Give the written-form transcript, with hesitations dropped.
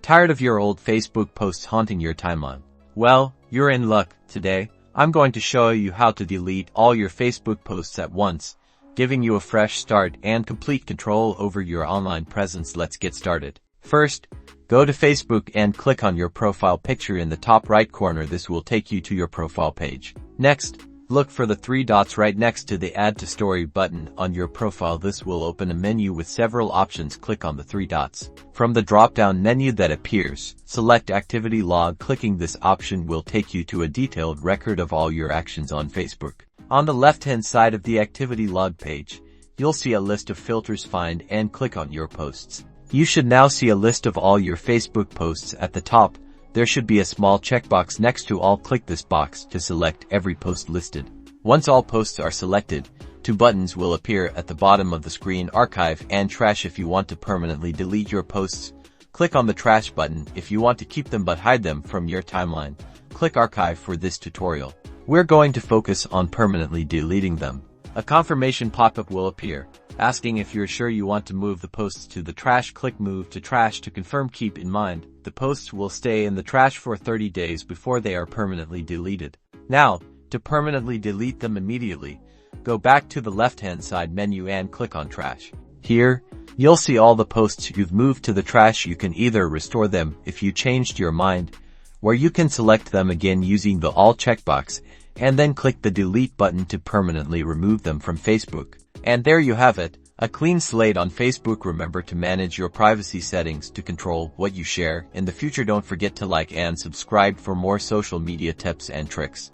Tired of your old Facebook posts haunting your timeline? Well, you're in luck. Today, I'm going to show you how to delete all your Facebook posts at once, giving you a fresh start and complete control over your online presence. Let's get started. First, go to Facebook and click on your profile picture in the top right corner. This will take you to your profile page. Next, look for the three dots right next to the Add to Story button on your profile. This will open a menu with several options. Click on the three dots. From the drop-down menu that appears, select Activity Log. Clicking this option will take you to a detailed record of all your actions on Facebook. On the left-hand side of the Activity Log page, you'll see a list of filters. Find and click on your posts. You should now see a list of all your Facebook posts. At the top, there should be a small checkbox next to all. Click this box to select every post listed. Once all posts are selected, two buttons will appear at the bottom of the screen: Archive and Trash. If you want to permanently delete your posts, click on the Trash button. If you want to keep them but hide them from your timeline, click Archive. For this tutorial, we're going to focus on permanently deleting them. A confirmation pop-up will appear, asking if you're sure you want to move the posts to the trash. Click Move to Trash to confirm. Keep in mind, the posts will stay in the trash for 30 days before they are permanently deleted. Now, to permanently delete them immediately, go back to the left-hand side menu and click on Trash. Here, you'll see all the posts you've moved to the trash. You can either restore them if you changed your mind, or you can select them again using the All checkbox, and then click the Delete button to permanently remove them from Facebook. And there you have it, a clean slate on Facebook. Remember to manage your privacy settings to control what you share. In the future, don't forget to like and subscribe for more social media tips and tricks.